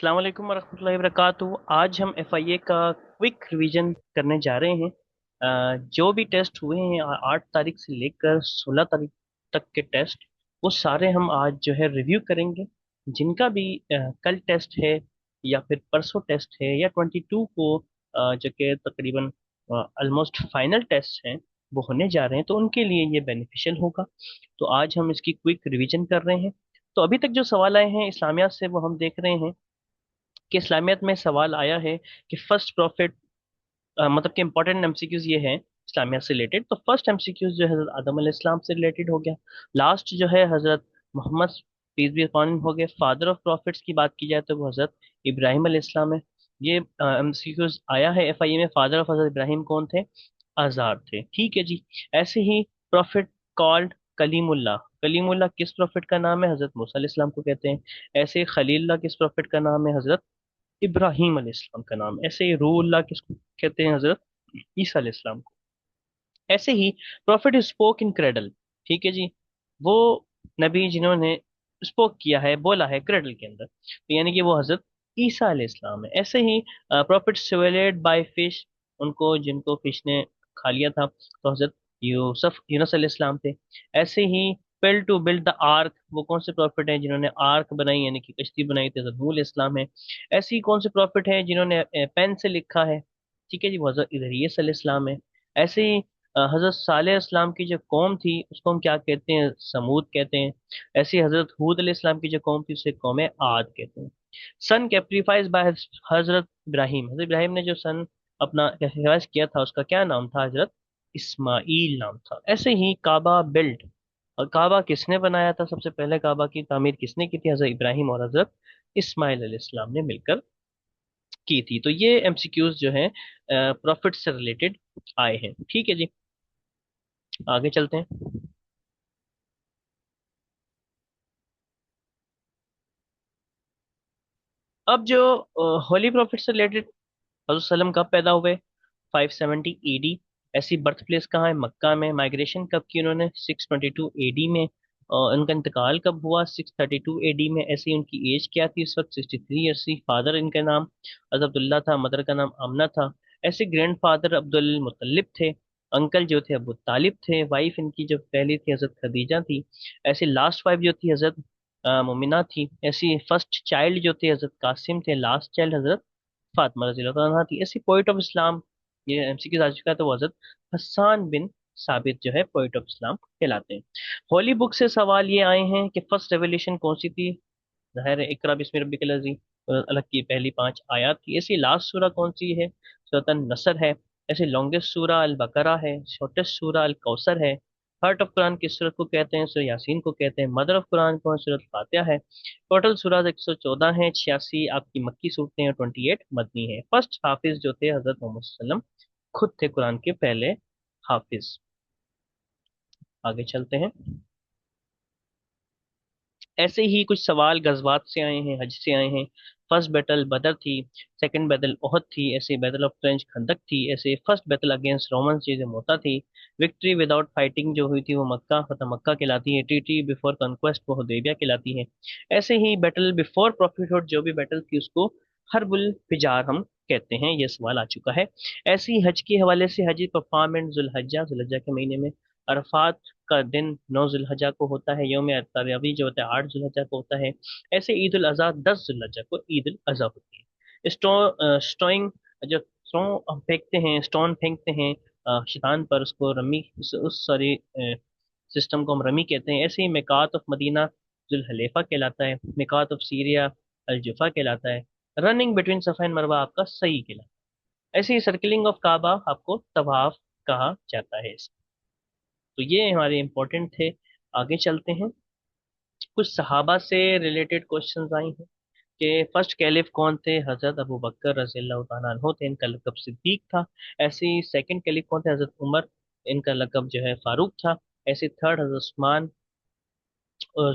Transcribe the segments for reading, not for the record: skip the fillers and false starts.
अस्सलाम वालेकुम वरहमतुल्लाहि वबरकातुहू। आज हम एफआईए का क्विक रिवीजन करने जा रहे हैं। जो भी टेस्ट हुए हैं 8 तारीख से लेकर 16 तारीख तक के टेस्ट, वो सारे हम आज जो है रिव्यू करेंगे। जिनका भी कल टेस्ट है या फिर परसों टेस्ट है या 22 को जो कि तकरीबन ऑलमोस्ट फाइनल टेस्ट हैं, वो होने जा रहे हैं, तो उनके लिए ये बेनिफिशियल होगा। तो आज हम इसकी क्विक रिवीजन कर रहे हैं। तो अभी तक जो सवाल आए हैं इस्लामियात से, वो हम देख रहे हैं कि इस्लामियत में सवाल आया है कि फर्स्ट प्रॉफिट, मतलब कि इंपॉर्टेंट एमसीक्यूज ये हैं इस्लामियत से रिलेटेड। तो फर्स्ट एमसीक्यूज जो है हजरत आदम अलैहिस्सलाम से रिलेटेड हो गया। लास्ट जो है Hazrat Mohammad peace be upon him हो गए। फादर ऑफ प्रॉफिट्स की बात की जाए तो वो हजरत इब्राहिम अलैहिस्सलाम है। ये एमसीक्यूज आया है एफआईए में। फादर ऑफ हजरत इब्राहिम कौन थे? आजार थे। ठीक है जी। ऐसे ही प्रॉफिट कॉल्ड कलीमुल्लाह। कलीमुल्लाह किस प्रॉफिट का नाम है? हजरत मूसा अलैहिस्सलाम को कहते हैं। ऐसे खलीलुल्लाह किस प्रॉफिट का नाम है? हजरत इब्राहिम अलैहिस्सलाम का नाम। ऐसे ही रूहुल्लाह किसको कहते हैं? हजरत ईसा अलैहिस्सलाम को। ऐसे ही प्रॉफिट स्पोक इन क्रेडल। ठीक है जी। वो नबी जिन्होंने स्पोक किया है, बोला है क्रेडल के अंदर, तो यानी कि वो हजरत ईसा अलैहिस्सलाम है। ऐसे ही प्रॉफिट स्वेलेड बाय फिश, उनको जिनको फिश ने खा लिया था, तो हजरत यूनुस अलैहिस्सलाम थे। ऐसे ही पेल टू बिल्ड द आर्क, वो कौन से प्रॉफिट हैं जिन्होंने आर्क बनाई यानी कि कश्ती बनाई थी? हजरत नूह अलैहिस्सलाम है। ऐसे ही कौन से प्रॉफिट हैं जिन्होंने पेन से लिखा है? ठीक है जी, वो हजरत इदरीस अलैहिस्सलाम है। ऐसे ही हजरत सालेह इस्लाम की जो कौम थी उसको हम क्या कहते हैं? समूद कहते हैं। ऐसी हजरत हूद अलैहि इस्लाम की जो कौम थी उसे कौम आद कहते हैं। सन कैप्रीफाइज बाय हजरत इब्राहिम, हजरत इब्राहिम ने जो सन अपना कैप्रीफाइज किया था उसका क्या नाम था? हजरत इस्माइल नाम था। ऐसे ही काबा बिल्ड, और काबा किसने बनाया था? सबसे पहले काबा की तामीर किसने की थी? हजरत इब्राहिम और हजरत इस्माइल अलैहि इस्लाम ने मिलकर की थी। तो ये एमसीक्यूज जो हैं प्रॉफिट से रिलेटेड आए हैं। ठीक है जी, आगे चलते हैं। अब जो होली प्रॉफिट से रिलेटेड, हजरत सल्लम कब पैदा हुए? 570 AD। ऐसी बर्थ प्लेस कहाँ है? मक्का में। माइग्रेशन कब की उन्होंने? 622 AD में। और उनका इंतकाल कब हुआ? 632 AD में। ऐसी उनकी एज क्या थी इस वक्त? 63 ईयर्स थी। फादर इनका नाम हजरत अब्दुल्ला था, मदर का नाम आमना था। ऐसे ग्रैंड फादर अब्दुल मुत्तलिब थे। अंकल जो थे अबू तालिब थे। वाइफ इनकी जो पहली थी हजरत खदीजा थी। ऐसे लास्ट वाइफ जो थी हजरत मोमिना थी। ऐसी फर्स्ट चाइल्ड जो थे हजरत कासिम थे। लास्ट चाइल्ड हजरत फातिमा रजी अल्लाह तआला थी। ऐसी पोइट ऑफ इस्लाम, ये एमसीक्यू आ चुका है, तो वो हजरत हसन बिन साबित जो है पोइट ऑफ इस्लाम कहलाते हैं। होली बुक से सवाल ये आए हैं कि फर्स्ट रेवलेशन कौन सी थी? जाहिर है इकरा बिस्मि रब्बिकल लज़ी, अलग की पहली 5 आयत थी। ऐसी लास्ट सूरा कौन सी है? सूरत नसर है। ऐसे लॉन्गेस्ट सूरा अल बकरा है। शॉर्टेस्ट सूरा अल कौसर है। हार्ट ऑफ कुरान किस सूरत को कहते हैं? सूरह यासीन को कहते हैं। मदर ऑफ कुरान कौन? सूरत फातिहा है। टोटल सूराज 114 है। 86 आपकी मक्की सूरतें हैं, 28 मदनी है। फर्स्ट हाफिज जो थे हजरत मोहम्मद सल्लम खुद थे कुरान के पहले हाफिज। आगे चलते हैं। ऐसे ही कुछ सवाल गजवात से आए हैं, हज से आए हैं। फर्स्ट बैटल बदर थी। सेकंड बैटल ओहद थी। ऐसे बैटल ऑफ ट्रेंच खंदक थी। ऐसे फर्स्ट बैटल अगेंस्ट रोमन्स जो मोता थी। विक्ट्री विदाउट फाइटिंग जो हुई थी वो मक्का फतह मक्का कहलाती है। ट्रीटी बिफोर कॉन्क्वेस्ट वो हुदैबिया कहलाती है। ऐसे ही बैटल बिफोर प्रॉफिटहुड जो भी बैटल थी उसको हर्बुल फिजार हम कहते हैं। ये सवाल आ चुका है। ऐसे ही हज के हवाले से हज परफॉर्मेंस जुल्हज्जा के महीने में। अरफात का दिन 9 जुल्हज्जा को होता है। यौम तरवी जो होता है 8 जुल्हज्जा को होता है। ऐसे ईद उल अजहा 10 जुल्हज्जा को ईद उल अजहा होती है। स्टोइंग, जो स्टोन हम फेंकते हैं, स्टोन फेंकते हैं शैतान पर, उसको रमी, उस सॉरी सिस्टम को हम रमी कहते हैं। ऐसे ही मिकात ऑफ मदीना जुल्हलेफा कहलाता है। मिकात ऑफ सीरिया अल जुफा कहलाता है। रनिंग बिटवीन सफा एंड मरवा आपका सही कहलाता है। ऐसे ही सर्कलिंग ऑफ काबा आपको तवाफ कहा जाता है। तो ये हमारे इंपॉर्टेंट थे। आगे चलते हैं। कुछ सहाबा से रिलेटेड क्वेश्चंस आई हैं कि फर्स्ट कैलिफ कौन थे? हजरत अबू बकर रजी अल्लाह तआला अन्हु थे। इनका लकब सिद्दीक था। ऐसे ही सेकंड कैलिफ कौन थे? हजरत उमर। इनका लकब जो है फारूक था। ऐसे थर्ड हजरत उस्मान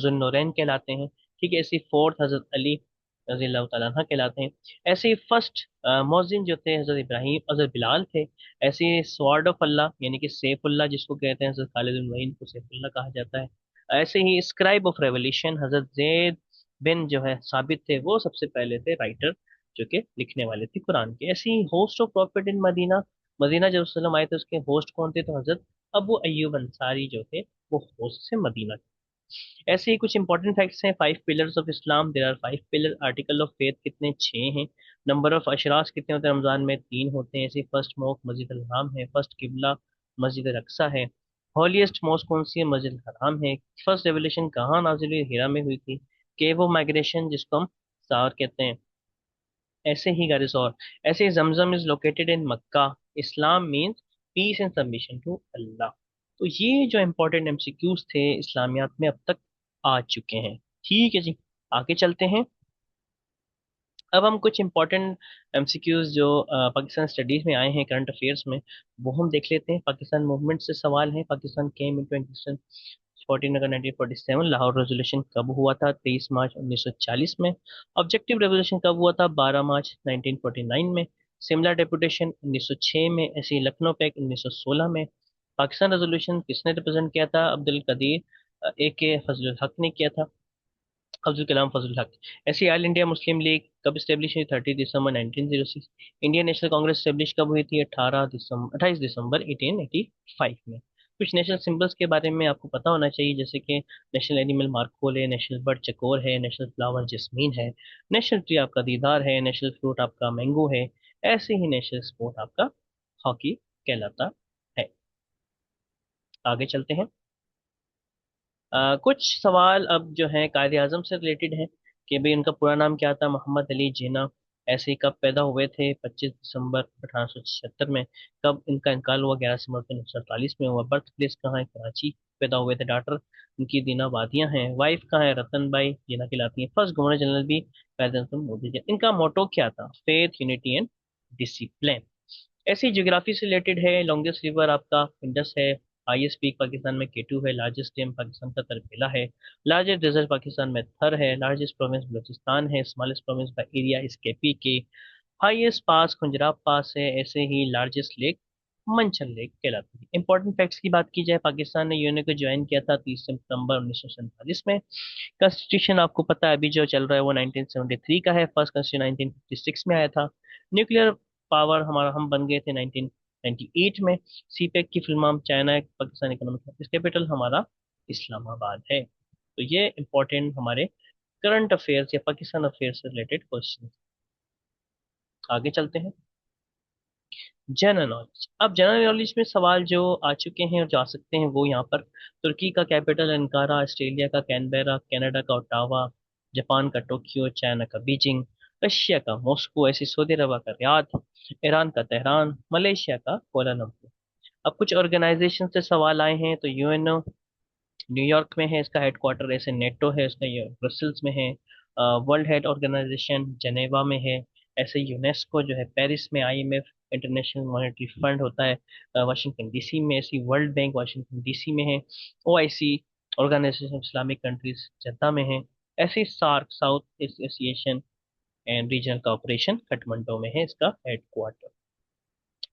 जुन्नूरैन कहलाते हैं। ठीक है। ऐसे फोर्थ हजरत अली रजी अल्लाह तआला अन्हु कहलाते हैं। ऐसे ही फर्स्ट मौजिन जो थे हजरत इब्राहिम, हजरत बिलाल थे। ऐसे स्वॉर्ड ऑफ अल्लाह यानी कि सैफुल्लाह जिसको कहते हैं, हजरत खालिद बिन वलीद को सैफुल्लाह कहा जाता है। ऐसे ही स्क्राइब ऑफ रेवल्यूशन हजरत जैद बिन जो है साबित थे, वो सबसे पहले थे राइटर जो कि लिखने वाले थे कुरान के। ऐसे ही host of prophet in Medina, Medina Jerusalem आए थे उसके होस्ट कौन थे, तो हजरत अबू अय्यूब अंसारी जो थे वो होस्ट से मदीना। ऐसे ही कुछ इंपॉर्टेंट फैक्ट्स हैं। 5 pillars of Islam, there are 5 pillar. Article of faith कितने, 6 हैं। नंबर ऑफ अशरास कितने होते हैं रमजान में, 3 होते हैं। ऐसे फर्स्ट मोक मस्जिद अल हराम है, फर्स्ट किबला मस्जिद अल अक्सा है। हॉलीएस्ट मॉस्क कौन सी है, मस्जिद अल हराम है। फर्स्ट रेवोल्यूशन कहाँ नाजिल हुई, हिरा में हुई थी। केव ऑफ माइग्रेशन जिसको हम सार कहते हैं। ऐसे ही गाइस, और ऐसे ही Zamzam is located in Mecca. Islam means peace and submission to Allah. तो ये जो इंपॉर्टेंट एमसीक्यूज थे इस्लामियात में अब तक आ चुके हैं। ठीक है जी, आगे चलते हैं। अब हम कुछ इंपॉर्टेंट एमसीक्यूज जो पाकिस्तान स्टडीज में आए हैं करंट अफेयर्स में, वो हम देख लेते हैं। पाकिस्तान मूवमेंट से सवाल है। पाकिस्तान केम इनटू एग्जिस्टेंस 14 अगस्त 1947। लाहौर रेजोल्यूशन कब हुआ था, 23 मार्च 1940 में। ऑब्जेक्टिव रेवोल्यूशन कब हुआ था, 12 मार्च 1949 में। सिमला डेपुटेशन 1906 में। ऐसी लखनऊ पैक्ट 1916 में। पाकिस्तान रेजोल्यूशन किसने रिप्रेजेंट किया था, अब्दुल कदीर ए के फजलुल हक ने किया था, अब्दुल कलाम फजल हक। ऐसी ऑल इंडिया मुस्लिम लीग कब स्टेब्लिश हुई, 30 दिसंबर 1906। इंडियन नेशनल कांग्रेस स्टेब्लिश कब हुई थी, 28 दिसंबर 1885 में। कुछ नेशनल सिंबल्स के बारे में आपको पता होना चाहिए, जैसे कि नेशनल एनिमल मार्कोल है, नेशनल बर्ड चकोर है, नेशनल फ्लावर जस्मीन है, नेशनल ट्री आपका दीदार है, नेशनल फ्रूट आपका मैंगो है। ऐसे ही नेशनल स्पोर्ट आपका हॉकी कहलाता है। आगे चलते हैं। कुछ सवाल अब जो है कायद आजम से रिलेटेड है कि भाई उनका पूरा नाम क्या था, मोहम्मद अली जिन्ना। ऐसे ही कब पैदा हुए थे, 25 दिसंबर 1876 में। कब इनका इंतकाल हुआ, 11 सितंबर 1948 में हुआ। बर्थ प्लेस कहाँ है, कराची पैदा हुए थे। डॉटर इनकी दीना वादियाँ हैं। वाइफ कहाँ है, रतन बाई जिन्ना कहलाती है। फर्स्ट गवर्नर जनरल भी कायद मोदी जी। इनका मोटो क्या था, फेथ यूनिटी एंड डिसिप्लिन। ऐसी ज्योग्राफी से रिलेटेड है। लॉन्गेस्ट रिवर आपका इंडस है। हाईएस्ट पीक पाकिस्तान में केटू है। लार्जेस्ट डैम पाकिस्तान का तरबेला है। लार्जेस्ट डेजर्ट पाकिस्तान में थर है। लार्जेस्ट प्रोविंस बलूचिस्तान है। स्मॉलेस्ट प्रोविंस बाय एरिया इस केपी के। हाईएस्ट पास खुंजराब पास है। ऐसे ही लार्जेस्ट लेक मंचन लेक कहलाती है। इंपॉर्टेंट फैक्ट्स की बात की जाए, पाकिस्तान ने यूएनओ को ज्वाइन किया था 30 सितंबर 1947 में। कॉन्स्टिट्यूशन आपको पता है अभी जो चल रहा है वो 1973 का है। फर्स्ट कॉन्स्टिट्यूशन 1956 में आया था। न्यूक्लियर पावर हमारा हम बन गए थे 1998 में। सीपेक की film China Pakistan economic capital हमारा इस्लामाबाद है। तो ये इंपॉर्टेंट हमारे करंट अफेयर्स या पाकिस्तान अफेयर्स से रिलेटेड क्वेश्चन। आगे चलते हैं। General knowledge. अब जनरल नॉलेज में सवाल जो आ चुके हैं और जा सकते हैं वो यहाँ पर। तुर्की का कैपिटल अंकारा, ऑस्ट्रेलिया का कैनबेरा, कनाडा का ओटावा, जापान का टोक्यो, चाइना का बीजिंग, रशिया का मॉस्को, ऐसी सऊदी अरब का रियाद, ईरान का तेहरान, मलेशिया का कोलालमपुर। अब कुछ ऑर्गेनाइजेशन से सवाल आए हैं, तो यूएनओ न्यूयॉर्क में है इसका हेडक्वार्टर। ऐसे नेटो है उसका, ये ब्रसल्स में है। वर्ल्ड हेल्थ ऑर्गेनाइजेशन जेनेवा में है। ऐसे यूनेस्को जो है पेरिस में। आईएमएफ इंटरनेशनल मॉनेटरी फंड होता है वाशिंगटन डीसी में। ऐसी वर्ल्ड बैंक वाशिंगटन डीसी में है। OIC organisation Islamic countries Jeddah में है। ऐसे SAARC south association and regional cooperation Kathmandu में है इसका हेडक्वार्टर।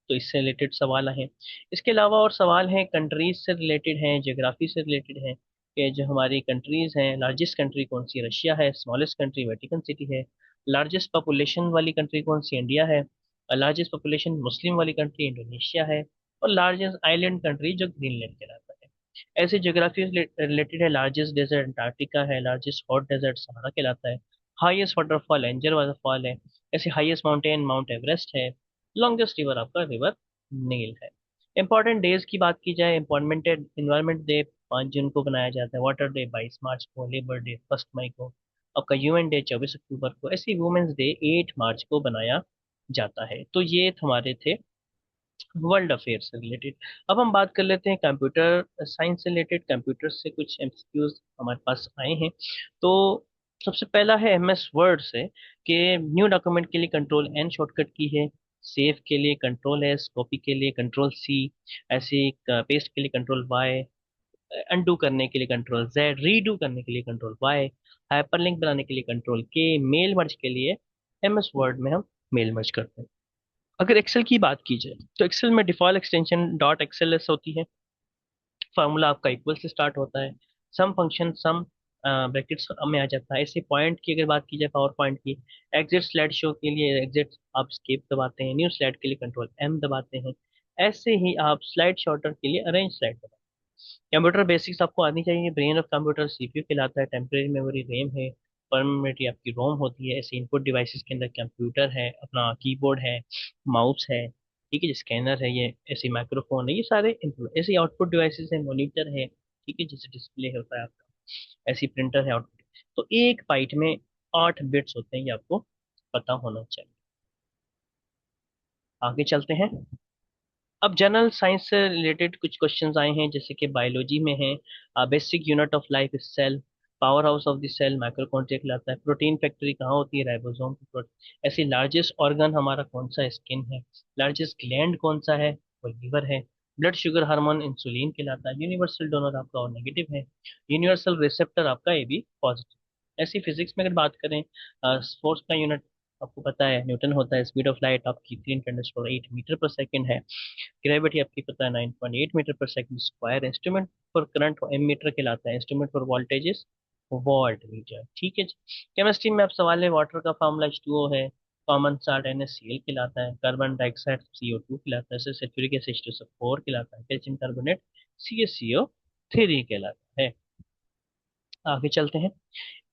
तो इससे रिलेटेड सवाल हैं। इसके अलावा और सवाल हैं कंट्रीज से रिलेटेड हैं, ज्योग्राफी से रिलेटेड हैं, कि जो हमारी कंट्रीज हैं, लार्जेस्ट कंट्री कौन सी है, रशिया है। स्मॉलेस्ट कंट्री वेटिकन सिटी है। लार्जेस्ट पॉपुलेशन वाली कंट्री कौन सी, इंडिया है। लार्जेस्ट पॉपुलेशन मुस्लिम वाली कंट्री इंडोनेशिया है। और लार्जेस्ट आइलैंड कंट्री जो ग्रीनलैंड कहलाता है। ऐसे ज्योग्राफी रिलेटेड है। लार्जेस्ट डेजर्ट अंटार्कटिका है। लार्जेस्ट हॉट डेजर्ट सहारा कहलाता है। हाईएस्ट वाटरफॉल एंजर वाटरफॉल है। ऐसे हाईएस्ट माउंटेन माउंट एवरेस्ट है। लॉन्गेस्ट रिवर आपका रिवर नील है। इंपॉर्टेंट डेज की बात की जाए, इन्वायरमेंट इन्वायरमेंट डे 5 जून को बनाया जाता है। वाटर डे 22 मार्च को। लेबर डे 1 मई को। आपका यूएन डे 24 अक्टूबर को। ऐसे वुमेन्स डे 8 मार्च को बनाया जाता है। तो ये हमारे थे वर्ल्ड अफेयर से रिलेटेड। अब हम बात कर लेते हैं कंप्यूटर साइंस से रिलेटेड। कंप्यूटर से कुछ एमसीक्यूज हमारे पास आए हैं। तो सबसे पहला है एमएस वर्ड से, कि न्यू डॉक्यूमेंट के लिए कंट्रोल एन शॉर्टकट की है। सेव के लिए कंट्रोल एस, कॉपी के लिए कंट्रोल सी, ऐसे पेस्ट के लिए कंट्रोल वाई, अनडू करने के लिए कंट्रोल जेड, रीडू करने के लिए कंट्रोल वाई, हाइपरलिंक बनाने के लिए कंट्रोल के, मेल मर्ज के लिए एमएस वर्ड में हम मेल मर्ज करते हैं। अगर एक्सेल की बात की जाए, तो एक्सेल में डिफॉल्ट एक्सटेंशन डॉट एक्सएलएस होती है। फार्मूला आपका इक्वल से स्टार्ट होता है। सम फंक्शन सम ब्रैकेट्स में आ जाता है। ऐसे पॉइंट की अगर बात की जाए पावर पॉइंट की, एग्जिट स्लाइड शो के लिए एग्जिट आप स्केप दबाते हैं, न्यू स्लाइड के लिए कंट्रोल एम दबाते हैं। ऐसे ही आप स्लाइड शॉर्टर के लिए अरेंज स्लाइड दबाते हैं। कंप्यूटर बेसिक्स आपको आनी चाहिए। ब्रेन ऑफ कंप्यूटर सीपीयू कहलाता है, टेम्परेरी मेमोरी रैम है, परमानेंट आपकी रोम होती है। ऐसे इनपुट डिवाइसेस के अंदर कंप्यूटर है, अपना कीबोर्ड है, माउस है, ठीक है, स्कैनर है, ये ऐसे माइक्रोफोन है, ये सारे इनपुट। ऐसे आउटपुट डिवाइसेस है, मॉनिटर है, ठीक है, जैसे डिस्प्ले होता है आपका, ऐसी प्रिंटर है आउटपुट। तो एक बाइट में 8 बिट्स होते हैं, ये आपको पता होना चाहिए। आगे चलते हैं। अब जनरल साइंस से रिलेटेड कुछ क्वेश्चंस आए हैं, जैसे कि बायोलॉजी में है, basic unit of life is cell, power house of the cell mitochondria कहलाता है, प्रोटीन फैक्ट्री कहाँ होती है, राइबोसोम। ऐसे लार्जेस्ट ऑर्गन हमारा कौन सा है, स्किन है। लार्जेस्ट ग्लैंड कौन सा है, वो लीवर है। ब्लड शुगर हार्मोन इंसुलिन कहलाता है। यूनिवर्सल डोनर आपका और नेगेटिव है, यूनिवर्सल रिसेप्टर आपका ए बी पॉजिटिव। ऐसी फिजिक्स में अगर बात करें, फोर्स का यूनिट आपको पता है न्यूटन होता है। स्पीड ऑफ लाइट आपकी 3 × 10⁸ मीटर पर सेकंड है। ग्रेविटी आपकी पता है 9.8 metre per second square. Instrument for current ammeter कहलाता है। Instrument for voltage voltmeter, ठीक है जी। केमिस्ट्री में आप सवाल है, वाटर का फार्मूला H2O है। कॉमन साल्ट NaCl कहलाता है। कार्बन डाइऑक्साइड CO2 कहलाता है। सल्फ्यूरिक एसिड H2SO4 कहलाता है। कैल्शियम कार्बोनेट CaCO3 कहलाता है। आगे चलते हैं।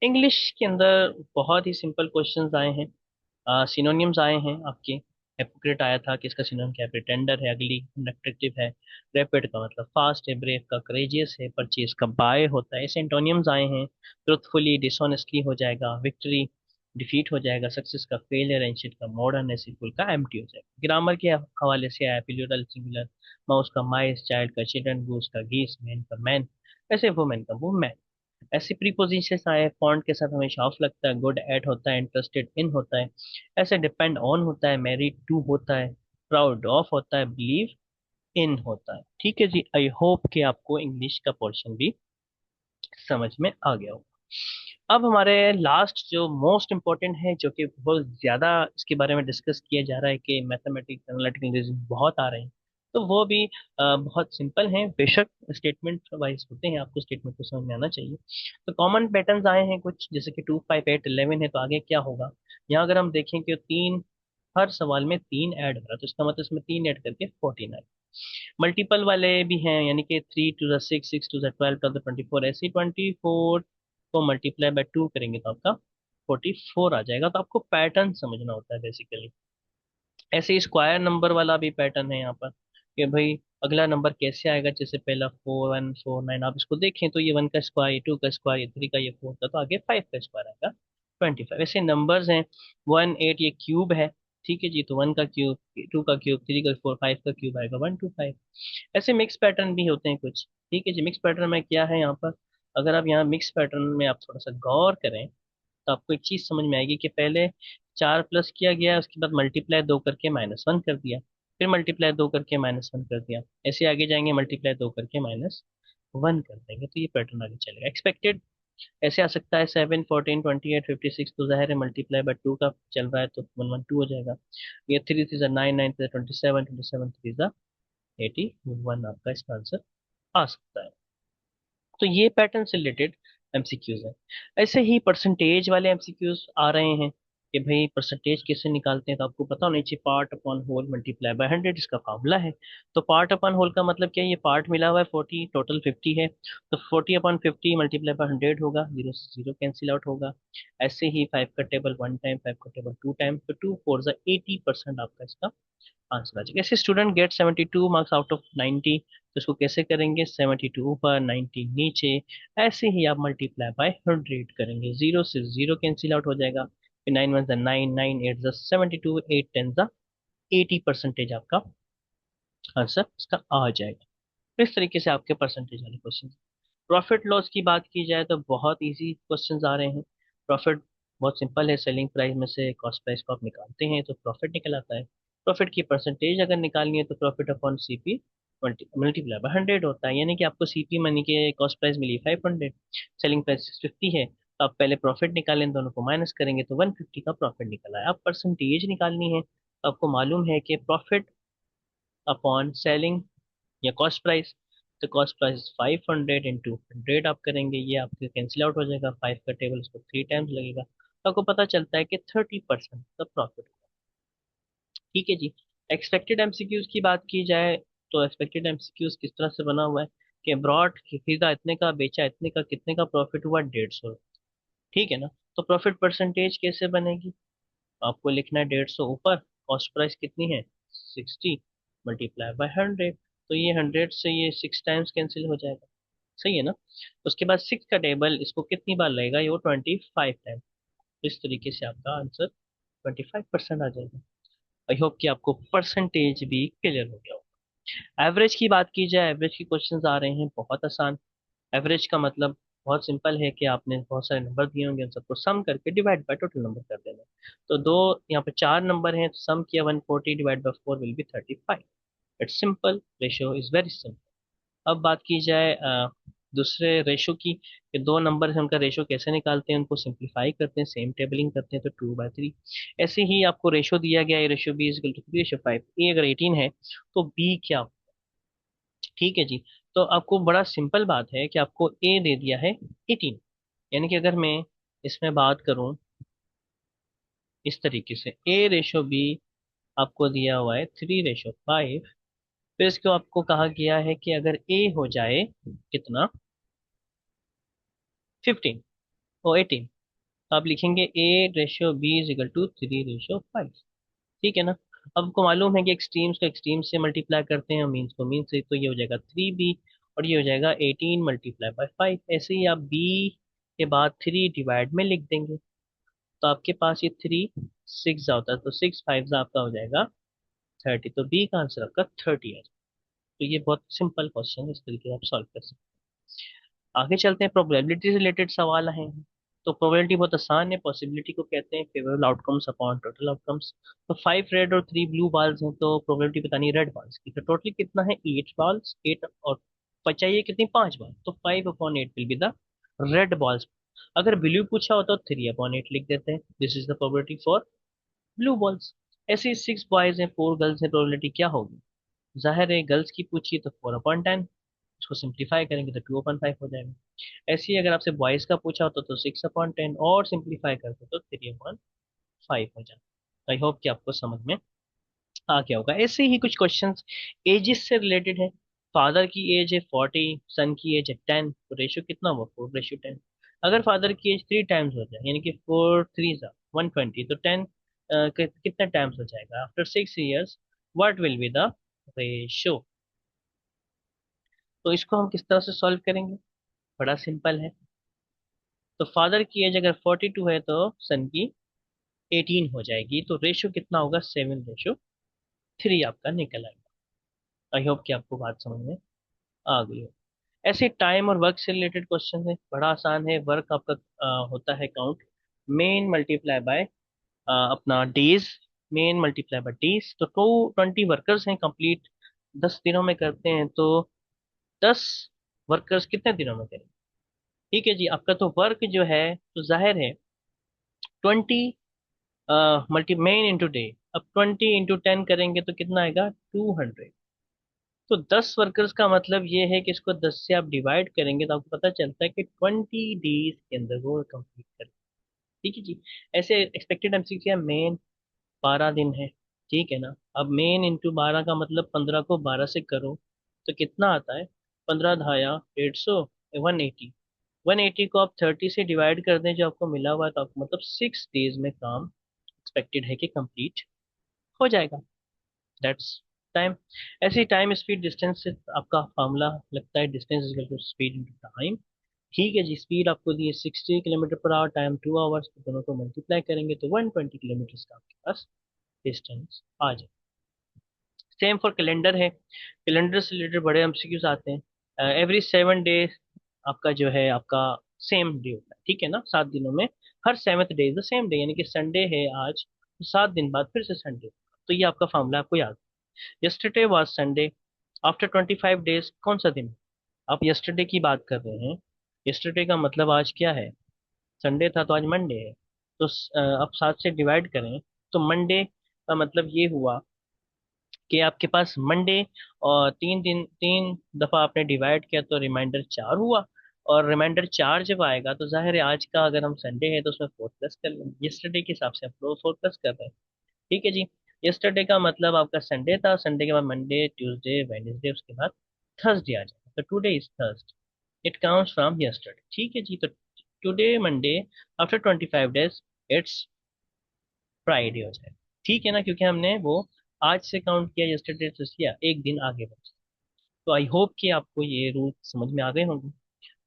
इंग्लिश के अंदर बहुत ही सिंपल क्वेश्चंस आए हैं, सिनोनिम्स आए हैं आपके। हिपोक्रेट आया था कि इसका सिनोनिम क्या है, प्रिटेंडर है, अगली कंडक्टिव है, रैपिड का मतलब फास्ट है, ब्रेव का करेजियस है, परचेज का बाय होता है। ऐसे एंटोनियम्स आए हैं। ट्रुथफुली डिसऑनेस्टली हो जाएगा, विक्ट्री डिफीट हो जाएगा, सक्सेस का फेलियर, एंशियंट का मॉडर्न, ऐसे फुल का एम्प्टी हो जाएगा। ग्रामर के हवाले से आया, प्लूरल सिंगुलर, माउस का माइस, चाइल्ड का चिल्ड्रन, गूस का गीस, मैन का मैन, ऐसे वुमेन का वुमेन। ऐसे प्रीपोजिशंस आए, फॉन्ट के साथ हमेशा ऑफ लगता है, गुड एट होता है, इंटरेस्टेड इन होता है, ऐसे डिपेंड ऑन होता है, मैरिड टू होता है, प्राउड ऑफ होता है, बिलीव इन होता है। ठीक है जी, आई होप कि आपको इंग्लिश का पोर्शन भी समझ में आ गया हो। अब हमारे लास्ट जो मोस्ट इम्पोर्टेंट है, जो कि बहुत ज्यादा इसके बारे में डिस्कस किया जा रहा है कि मैथमेटिक्स एनालिटिकल रीजनिंग बहुत आ रहे हैं, तो वो भी बहुत सिंपल हैं। बेशक स्टेटमेंट वाइज होते हैं, आपको स्टेटमेंट को समझ में आना चाहिए। तो कॉमन पैटर्न्स आए हैं कुछ, जैसे कि 2 5 8 11 है, तो आगे क्या होगा। यहाँ अगर हम देखें कि तीन, हर सवाल में 3 ऐड हो रहा है, तो इसका मतलब इसमें 3 ऐड करके 14 आए। मल्टीपल वाले भी हैं, यानी कि 3 to the 6, 6 to the 12 to the 24, ऐसे 24 को मल्टीप्लाई बाय 2 करेंगे तो आपका 44 आ जाएगा। तो आपको पैटर्न समझना होता है बेसिकली। ऐसे ही स्क्वायर नंबर वाला भी पैटर्न है यहाँ पर, कि भाई अगला नंबर कैसे आएगा। जैसे पहला 4149, आप इसको देखें तो ये 1 का स्क्वायर, ये 2 का स्क्वायर, ये 3 का, ये 4 का, तो आगे 5 का स्क्वायर आएगा 25। ऐसे नंबर्स हैं। 1 8 ये क्यूब है, ठीक है जी, तो 1 का क्यूब, 2 का क्यूब, 3 का 4, 5 का क्यूब आएगा 125। ऐसे मिक्स पैटर्न भी होते हैं कुछ, ठीक है जी। मिक्स पैटर्न में क्या है यहाँ पर, अगर आप यहाँ मिक्स पैटर्न में आप थोड़ा सा गौर करें, तो आपको एक चीज समझ में आएगी कि पहले 4 प्लस किया गया, उसके बाद मल्टीप्लाई 2 करके -1 कर दिया, फिर मल्टीप्लाई 2 करके -1 कर दिया, ऐसे आगे जाएंगे, मल्टीप्लाई 2 करके -1 कर देंगे, तो ये पैटर्न आगे चलेगा। एक्सपेक्टेड ऐसे आ सकता है 7 14 28 56, तो जाहिर है मल्टीप्लाई बाय 2 का चल रहा है, तो 112 हो जाएगा। ये 3 3 9 9 27 27 3 81 आपका इसका आंसर आ सकता है। तो ये पैटर्न से रिलेटेड एमसीक्यूज है। ऐसे ही परसेंटेज वाले एमसीक्यूज आ रहे हैं, कि भाई परसेंटेज कैसे निकालते हैं, तो आपको पता होना चाहिए, part upon whole multiply by 100 इसका फार्मूला है। तो पार्ट अपॉन होल का मतलब क्या है, ये पार्ट मिला हुआ है 40, टोटल 50 है, तो 40/50 मल्टीप्लाई बाय 100 होगा, जीरो से जीरो कैंसिल आउट होगा। ऐसे ही 5 का टेबल 1 टाइम, 5 का टेबल 2 टाइम, तो 2 4 80% आपका इसका आंसर आ जाएगा। ऐसे student gate 72 marks out of 90, तो इसको कैसे करेंगे, 72 ऊपर 90 नीचे, ऐसे ही आप मल्टीप्लाई बाय 100 करेंगे, जीरो से जीरो कैंसिल आउट हो जाएगा, फिर 9 1 9 9 8 72, 8 10 80% आपका आंसर इसका आ जाएगा। तो इस तरीके से आपके परसेंटेज वाले क्वेश्चन। प्रॉफिट लॉस की बात की जाए तो बहुत इजी क्वेश्चंस आ रहे हैं। प्रॉफिट बहुत सिंपल है, सेलिंग प्राइस में से कॉस्ट प्राइस को आप निकालते हैं तो प्रॉफिट निकल आता है। प्रॉफिट की परसेंटेज अगर निकालनी है तो profit upon CP multiply by 100 होता है, यानी कि आपको सीपी मनी के कॉस्ट प्राइस मिली 500, सेलिंग प्राइस 650 है, तो आप पहले प्रॉफिट निकालें, दोनों को माइनस करेंगे तो 150 का प्रॉफिट निकला है। अब परसेंटेज निकालनी है, तो आपको मालूम है कि प्रॉफिट अपॉन सेलिंग या कॉस्ट प्राइस, तो कॉस्ट प्राइस 500 इंटू 100 आप करेंगे, ये आपके कैंसिल आउट हो जाएगा, 5 का टेबल उसको 3 टाइम्स लगेगा, तो आपको पता चलता है कि 30% का प्रॉफिट। ठीक है जी। एक्सपेक्टेड एमसीक्यूज की बात की जाए तो एक्सपेक्टेड एमसीक्यूज किस तरह से बना हुआ है कि ब्रॉड खरीदा इतने का, बेचा इतने का, कितने का प्रॉफिट हुआ, 150। ठीक है ना। तो प्रॉफिट परसेंटेज कैसे बनेगी? आपको लिखना है 150 ऊपर, कॉस्ट प्राइस कितनी है 60, मल्टीप्लाई बाय 100। तो ये 100 से ये 6 टाइम्स कैंसिल हो जाएगा। सही है ना। उसके बाद 6 का टेबल इसको कितनी बार लगेगा, ये वो 25 टाइम। इस तरीके से आपका आंसर 25% आ जाएगा। आई होप कि आपको परसेंटेज भी क्लियर हो गया हो। एवरेज की बात की जाए, एवरेज के क्वेश्चंस आ रहे हैं बहुत आसान। एवरेज का मतलब बहुत सिंपल है कि आपने बहुत सारे नंबर दिए होंगे, उन सबको सम करके डिवाइड बाय टोटल नंबर कर देना है। तो दो, यहाँ पे 4 नंबर हैं, तो सम किया 140 divide by 4 will be 35। It's simple, ratio is very simple. अब बात की जाए दूसरे रेशो की, कि 2 नंबर है उनका रेशो कैसे निकालते हैं, उनको सिंप्लीफाई करते हैं, सेम टेबलिंग करते हैं, तो 2/3। ऐसे ही आपको रेशो दिया गया है, ratio B is equal to 3:5, A अगर 18 है तो बी क्या? ठीक है जी। तो आपको बड़ा सिंपल बात है कि आपको ए दे दिया है 18, यानी कि अगर मैं इसमें बात करूं इस तरीके से, ए रेशो बी आपको दिया हुआ है 3:5, फिर इसको आपको कहा गया है कि अगर ए हो जाए कितना, 15 और 18, तो आप लिखेंगे A ratio B is equal to 3:5। ठीक है ना। अब आपको मालूम है कि एक्सट्रीम्स को एक्सट्रीम से मल्टीप्लाई करते हैं और मीन्स को मीन से, तो ये हो जाएगा 3b, और ये हो जाएगा 18 मल्टीप्लाई बाय 5। ऐसे ही आप b के बाद 3 डिवाइड में लिख देंगे, तो आपके पास ये 3 6 होता है, तो 6 5 आपका हो जाएगा 30, तो बी का आंसर आपका 30 है। तो ये बहुत सिंपल क्वेश्चन है, इस तरीके से आप सॉल्व कर सकते हैं। आगे चलते हैं, प्रोबेबिलिटी से रिलेटेड सवाल हैं। तो प्रोबेबिलिटी बहुत आसान है, पॉसिबिलिटी को कहते हैं favourable outcomes upon total outcomes. तो 5 रेड और 3 ब्लू बॉल्स हैं, तो प्रोबेबिलिटी बतानी है रेड बॉल्स की, तो टोटल कितना है 8 बॉल्स, 8 और बचाइए कितनी 5 बॉल, तो 5/8 will be the red balls. अगर ब्लू पूछा हो तो 3/8 लिख देते हैं, this is the probability for blue balls. ऐसे 6 बॉयज हैं 4 गर्ल्स हैं, प्रोबेबिलिटी क्या होगी? जाहिर है गर्ल्स की पूछी तो 4/10, उसको सिंप्लीफाई करेंगे तो 2/5 हो जाएगा। ऐसे ही अगर आपसे बॉयज का पूछा होता तो 6/10, और सिंप्लीफाई करते तो 3/5 हो जाता। आई होप कि आपको समझ में आ गया होगा। ऐसे ही कुछ क्वेश्चंस एजेस से रिलेटेड है। फादर की एज है 40, सन की एज है 10, तो रेशियो कितना हुआ 4:10। अगर फादर की एज 3 टाइम्स हो जाए, यानी कि 4 3 120, तो 10 कितने टाइम्स हो जाएगा after 6 years, what will be the ratio? तो इसको हम किस तरह से सॉल्व करेंगे? बड़ा सिंपल है। तो फादर की एज अगर 42 है तो सन की 18 हो जाएगी, तो रेशियो कितना होगा 7:3 आपका निकल आएगा। आई होप कि आपको बात समझ में आ गई हो। ऐसे टाइम और वर्क से रिलेटेड क्वेश्चन है, बड़ा आसान है। वर्क आपका होता है काउंट मेन मल्टीप्लाई बाय अपना days, main multiply by days. तो 20 वर्कर्स हैं कंप्लीट 10 दिनों में करते हैं, तो 10 वर्कर्स कितने दिनों में करें? ठीक है जी। आपका तो वर्क जो है, तो जाहिर है 20 मल्टी मेन इंटू डे। अब 20 × 10 करेंगे तो कितना आएगा 200। तो 10 वर्कर्स का मतलब ये है कि इसको 10 से आप डिवाइड करेंगे तो आपको पता चलता है कि 20 डेज के अंदर वो कंप्लीट करें। ठीक है जी। ऐसे एक्सपेक्टेड एमसीक्यू है, मेन 12 दिन है। ठीक है ना। अब मेन इंटू 12 का मतलब 15 को 12 से करो तो कितना आता है, 15 × 150, 180। 180 को आप 30 से डिवाइड कर दें जो आपको मिला हुआ है, तो आपको मतलब 6 डेज में काम एक्सपेक्टेड है कि कंप्लीट हो जाएगा। That's time. ऐसे ही टाइम स्पीड डिस्टेंस से आपका फार्मूला लगता है, distance is equal to speed into time. ठीक है जी। स्पीड आपको दी है 60 kilometre per hour, time 2 hours, तो दोनों को मल्टीप्लाई करेंगे तो 120 किलोमीटर का आपके पास डिस्टेंस आ जाए। सेम फॉर कैलेंडर है। कैलेंडर से रिलेटेड बड़े एमसीक्यूज आते हैं। एवरी 7 डे आपका जो है आपका सेम डे होता है। ठीक है ना। 7 दिनों में हर 7th day is the same day, यानी कि संडे है आज तो 7 दिन बाद फिर से संडे। तो ये आपका फॉर्मूला आपको याद। Yesterday was Sunday, after 25 days कौन सा दिन? आप यस्टरडे की बात कर रहे हैं, यस्टरडे का मतलब आज क्या है, संडे था तो आज मंडे है। तो आप 7 से डिवाइड करें तो मंडे का मतलब ये हुआ कि आपके पास मंडे और 3 दफा आपने डिवाइड किया तो रिमाइंडर 4 हुआ। और रिमाइंडर 4 जब आएगा तो जाहिर है आज का अगर हम संडे है तो उसमें 4 प्लस कर लेंगे, यस्टरडे के हिसाब से हम 4 प्लस कर रहे हैं। ठीक है जी। यस्टरडे का मतलब आपका संडे था, संडे के बाद मंडे, ट्यूसडे, वेडनेसडे, उसके बाद थर्सडे आ जाएगा, तो today is Thursday, it counts from yesterday. ठीक है जी। तो today Monday, after 25 days, it's Friday हो जाएगा। ठीक है ना, क्योंकि हमने वो आज से काउंट किया, यस्टरडे से किया, एक दिन आगे बढ़। तो आई होप कि आपको ये रूल समझ में आ गए होंगे।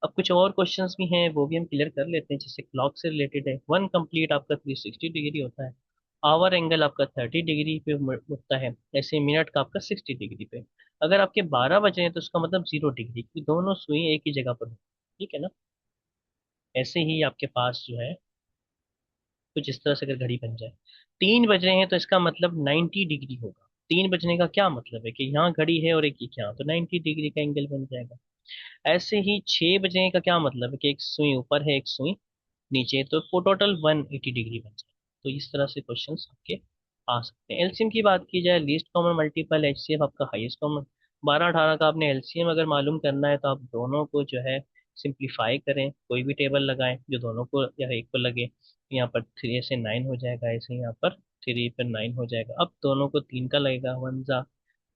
अब कुछ और क्वेश्चंस भी हैं, वो भी हम क्लियर कर लेते हैं। जैसे क्लॉक से रिलेटेड है, वन कंप्लीट आपका 360 डिग्री होता है, आवर एंगल आपका 30 डिग्री पे उठता है, ऐसे मिनट का आपका 60 डिग्री पे। अगर आपके 12 बजे हैं तो उसका मतलब 0 डिग्री, क्योंकि दोनों सुई एक ही जगह पर हो। ठीक है ना। ऐसे ही आपके पास जो है कुछ इस तरह से अगर घड़ी बन जाए, 3 बज रहे हैं तो इसका मतलब 90 डिग्री होगा। 3 बजने का क्या मतलब है कि यहाँ घड़ी है और एक ही यहाँ, तो 90 डिग्री का एंगल बन जाएगा। ऐसे ही 6 बजने का क्या मतलब है कि एक सुई ऊपर है एक सुई नीचे, तो टोटल 180 डिग्री बन जाए। तो इस तरह से क्वेश्चन आपके आ सकते हैं। एलसीएम की बात की जाए, लीस्ट कॉमन मल्टीपल, एचसीएफ आपका हाईएस्ट कॉमन। 12 18 का आपने एलसीएम अगर मालूम करना है तो आप दोनों को जो है सिंप्लीफाई करें, कोई भी टेबल लगाएं जो दोनों को या एक को लगे। यहाँ पर 3 से 9 हो जाएगा, ऐसे यहाँ पर 3 पर 9 हो जाएगा। अब दोनों को 3 का लगेगा, 1 जा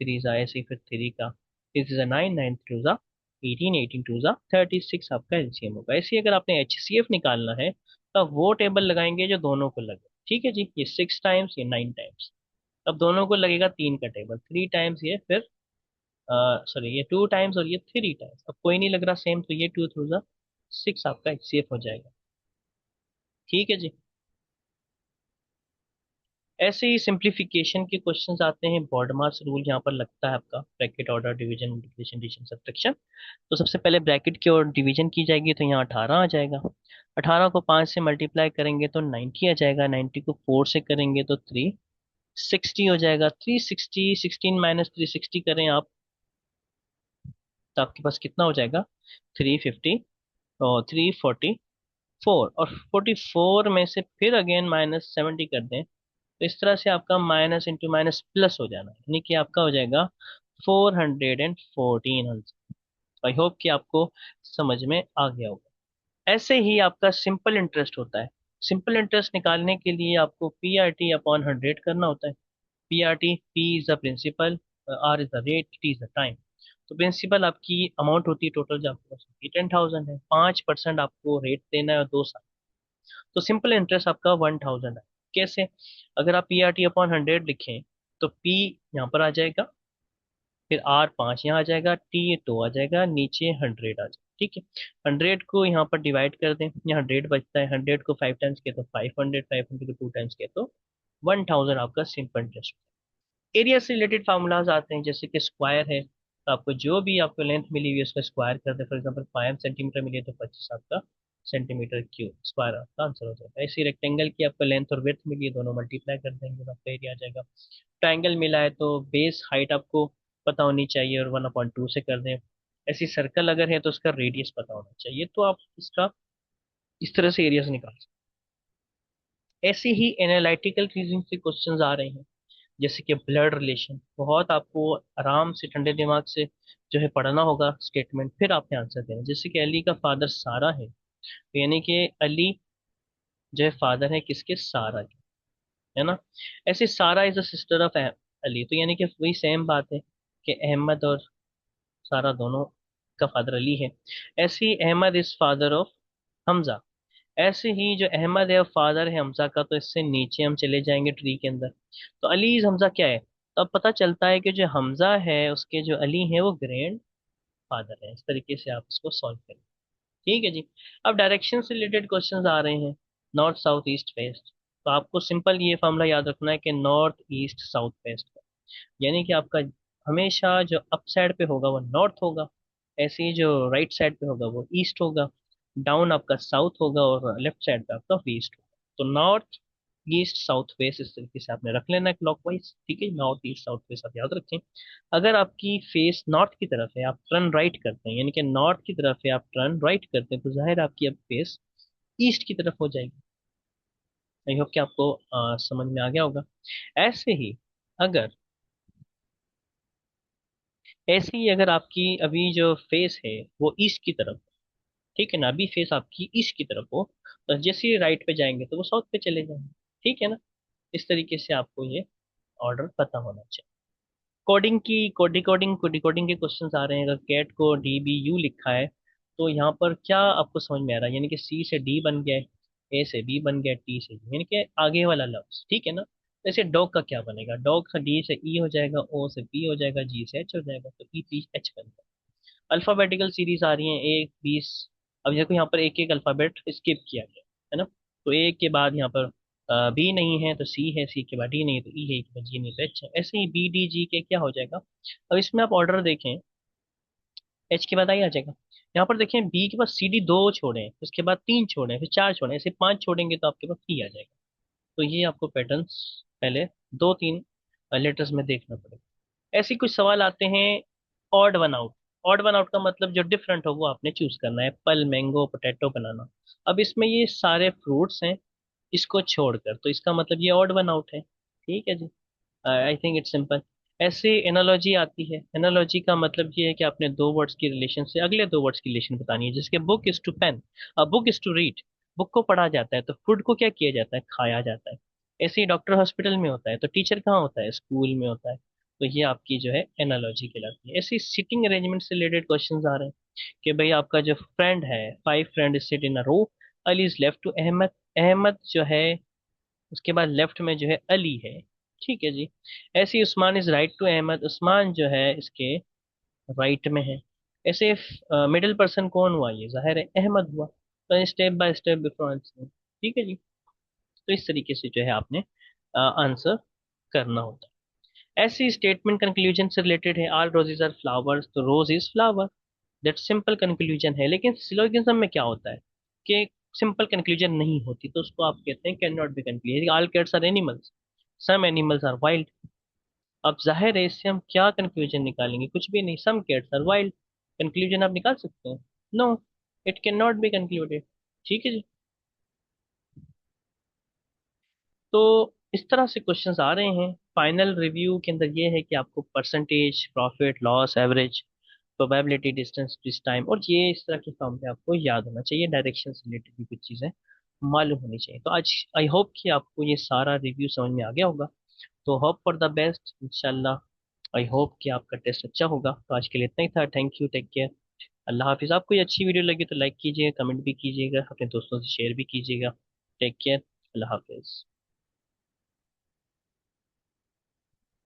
3 जा, ऐसे ही फिर 3 का, 6 जा 9, 9 3 जा 18, 18 2 जा 36 आपका एलसीएम होगा। ऐसे ही अगर आपने एचसीएफ निकालना है तो आप वो टेबल लगाएंगे जो दोनों को लगे। ठीक है जी, ये 6 टाइम्स, ये 9 टाइम्स। अब दोनों को लगेगा 3 का टेबल, 3 टाइम्स ये, फिर सॉरी ये 2 टाइम्स और ये 3 टाइम्स। अब कोई नहीं लग रहा सेम, तो ये 2 2 जा 6 आपका एचसीएफ हो जाएगा। ठीक है जी। ऐसे ही सिंप्लीफिकेशन के क्वेश्चंस आते हैं, बॉडमास रूल यहाँ पर लगता है आपका, bracket order division multiplication addition subtraction. तो सबसे पहले ब्रैकेट की और डिवीजन की जाएगी, तो यहाँ 18 आ जाएगा। 18 को 5 से मल्टीप्लाई करेंगे तो 90 आ जाएगा, 90 को 4 से करेंगे तो 360 हो जाएगा। 360, 16 - 360 करें आप, तो आपके पास कितना हो जाएगा, 350 और 344, और 44 में से फिर अगेन -70 कर दें, तो इस तरह से आपका माइनस इंटू माइनस प्लस हो जाना है, यानी कि आपका हो जाएगा 414। आई होप कि आपको समझ में आ गया होगा। ऐसे ही आपका सिंपल इंटरेस्ट होता है। सिंपल इंटरेस्ट निकालने के लिए आपको पी आर टी अपॉन 100 करना होता है। P R T, P is the principal, R is the rate, T is the time. तो प्रिंसिपल आपकी अमाउंट होती है टोटल जो आपके पास होती है 10,000 है, 5% आपको रेट देना है और 2 साल। तो सिंपल इंटरेस्ट आपका 1,000 है। कैसे? अगर आप पी आर टी अपॉन 100 लिखें तो पी यहाँ पर आ जाएगा, फिर आर 5 यहाँ आ जाएगा, टी 2 आ जाएगा, नीचे 100 आ जाएगा। ठीक है। 100 को यहाँ पर डिवाइड कर दें, यहाँ 100 बचता है, 100 को 5 टाइम्स किया तो 500, 500 को 2 टाइम्स किया तो 1,000 आपका सिंपल इंटरेस्ट। एरिया से रिलेटेड फार्मूलाज आते हैं, जैसे कि स्क्वायर है, तो आपको जो भी आपको लेंथ मिली हुई है उसका स्क्वायर कर दे। फॉर एग्जांपल 5 सेंटीमीटर मिली है तो 25 आपका सेंटीमीटर क्यूब स्क्वायर आपका आंसर हो जाएगा। ऐसे रेक्टेंगल की आपको लेंथ और विड्थ मिली है, दोनों मल्टीप्लाई कर देंगे तो आपका एरिया आ जाएगा। ट्राइंगल मिला है तो बेस हाइट आपको पता होनी चाहिए और 1/2 से कर दें। ऐसी सर्कल अगर है तो उसका रेडियस पता होना चाहिए, तो आप इसका इस तरह से एरिया से निकाल सकते हैं। ऐसे ही एनालिटिकल रीजनिंग से क्वेश्चंस आ रहे हैं, जैसे कि ब्लड रिलेशन, बहुत आपको आराम से ठंडे दिमाग से जो है पढ़ना होगा स्टेटमेंट, फिर आपने आंसर देना। जैसे कि अली का फादर सारा है, तो यानी कि अली जो है फादर है किसके, सारा के, है ना। ऐसे सारा is a sister of Ali, तो यानी कि वही सेम बात है कि अहमद और सारा दोनों का फादर अली है। ऐसे ही Ahmed is father of Hamza. ऐसे ही जो अहमद है फादर है हमजा का, तो इससे नीचे हम चले जाएंगे ट्री के अंदर, तो अली इज हमजा क्या है, तो अब पता चलता है कि जो हमजा है उसके जो अली है वो ग्रैंड फादर है। इस तरीके से आप इसको सॉल्व करें। ठीक है जी। अब डायरेक्शन से रिलेटेड क्वेश्चंस आ रहे हैं, नॉर्थ साउथ ईस्ट वेस्ट। तो आपको सिंपल ये फॉर्मूला याद रखना है कि नॉर्थ ईस्ट साउथ वेस्ट, यानी कि आपका हमेशा जो अप साइड पे होगा वो नॉर्थ होगा, ऐसे ही जो राइट साइड पे होगा वो ईस्ट होगा, डाउन आपका साउथ होगा और लेफ्ट साइड पे आपका वेस्ट होगा। तो नॉर्थ ईस्ट साउथ वेस्ट इस तरीके से आपने रख लेना है क्लॉकवाइज। ठीक है, नॉर्थ ईस्ट साउथ वेस्ट आप याद रखें। अगर आपकी फेस नॉर्थ की तरफ है, आप टर्न राइट करते हैं, यानी कि नॉर्थ की तरफ है आप टर्न राइट करते हैं, तो जाहिर है आपकी अब फेस ईस्ट की तरफ हो जाएगी। आई होप कि आपको समझ में आ गया होगा। ऐसे ही अगर ऐसे ही अगर आपकी अभी जो फेस है वो ईस्ट की तरफ, ठीक है ना, अभी फेस आपकी ईस्ट की तरफ हो, तो जैसे ही राइट पे जाएंगे तो वो साउथ पे चले जाएंगे, ठीक है ना। इस तरीके से आपको ये ऑर्डर पता होना चाहिए। कोडिंग की डिकोडिंग डिकोडिंग के क्वेश्चंस आ रहे हैं। अगर कैट को डी बी यू लिखा है तो यहाँ पर क्या आपको समझ में आ रहा है, यानी कि सी से डी बन गया है, ए से बी बन गया, टी से यू, यानी कि आगे वाला लफ्ज, ठीक है ना। जैसे डॉग का क्या बनेगा, डॉग का डी से ई हो जाएगा, ओ से पी हो जाएगा, जी से एच हो जाएगा, तो ई पी एच बन गया। अल्फाबेटिकल सीरीज आ रही है, एक बीस। अब देखो यहाँ पर एक एक अल्फाबेट स्किप किया गया है ना। तो ए के बाद यहाँ पर बी नहीं है तो सी है, सी के बाद डी नहीं है तो ई है, के बाद जी नहीं तो एच है। ऐसे ही बी डी जी के क्या हो जाएगा। अब इसमें आप ऑर्डर देखें, एच के बाद आई आ जाएगा। यहाँ पर देखें बी के पास सी डी दो छोड़े हैं, उसके बाद तीन छोड़े हैं, फिर चार छोड़े हैं, ऐसे पांच छोड़ेंगे तो आपके पास ई आ जाएगा। तो ये आपको पैटर्न्स पहले दो तीन लेटर्स में देखना पड़ेगा। ऐसे ही कुछ सवाल आते हैं odd one out. Odd one out का मतलब जो डिफरेंट हो वो आपने चूज करना है, एप्पल मैंगो पोटैटो बनाना। अब इसमें ये सारे फ्रूट्स हैं, इसको छोड़कर, तो इसका मतलब ये ऑड वन आउट है, ठीक है जी। I think it's simple. ऐसे एनालॉजी आती है, एनालॉजी का मतलब ये है कि आपने दो वर्ड्स की रिलेशन से अगले दो वर्ड्स की रिलेशन बतानी है। जैसे book is to pen, book is to read, book को पढ़ा जाता है तो फूड को क्या किया जाता है, खाया जाता है। ऐसे ही डॉक्टर हॉस्पिटल में होता है तो टीचर कहाँ होता है, स्कूल में होता है। तो ये आपकी जो है एनालॉजी कहलाती है। ऐसे सिटिंग अरेंजमेंट से रिलेटेड क्वेश्चंस आ रहे हैं कि भाई आपका जो फ्रेंड है, five friend sit in a row, Ali is left to Ahmad, Ahmad जो है उसके बाद लेफ्ट में जो है अली है, ठीक है जी। ऐसे ही Usman is right to Ahmed, Usman जो है इसके राइट में है। ऐसे मिडिल पर्सन कौन हुआ, ये जाहिर है अहमद हुआ। तो step by step before answer, ठीक है जी। तो इस तरीके से जो है आपने आंसर करना होता है। ऐसी स्टेटमेंट कंक्लूजन से रिलेटेड है, आल रोजेज आर फ्लावर्स, तो rose is flower, that simple conclusion है। लेकिन सिलोगिज्म में क्या होता है कि सिंपल कंक्लूजन नहीं होती, तो उसको आप कहते हैं can not be conclusion. All cats are animals, some animals are wild. अब जाहिर है इससे हम क्या कंक्लूजन निकालेंगे, कुछ भी नहीं, some cats are wild. Conclusion आप निकाल सकते हैं, no, it can not be concluded, ठीक है जी। तो इस तरह से क्वेश्चंस आ रहे हैं। फाइनल रिव्यू के अंदर ये है कि आपको percentage, profit loss, average, probability, distance, डिस टाइम, और ये इस तरह के फॉर्मूले आपको याद होना चाहिए। डायरेक्शन से रिलेटेड भी कुछ चीज़ें मालूम होनी चाहिए। तो आज आई होप कि आपको ये सारा रिव्यू समझ में आ गया होगा। तो होप फॉर द बेस्ट इंशाल्लाह। आई होप कि आपका टेस्ट अच्छा होगा। तो आज के लिए इतना ही था। थैंक यू, टेक केयर, अल्लाह हाफिज़। आपको ये अच्छी वीडियो लगी तो लाइक कीजिएगा, कमेंट भी कीजिएगा, अपने दोस्तों से शेयर भी कीजिएगा। टेक केयर, अल्लाह हाफिज़।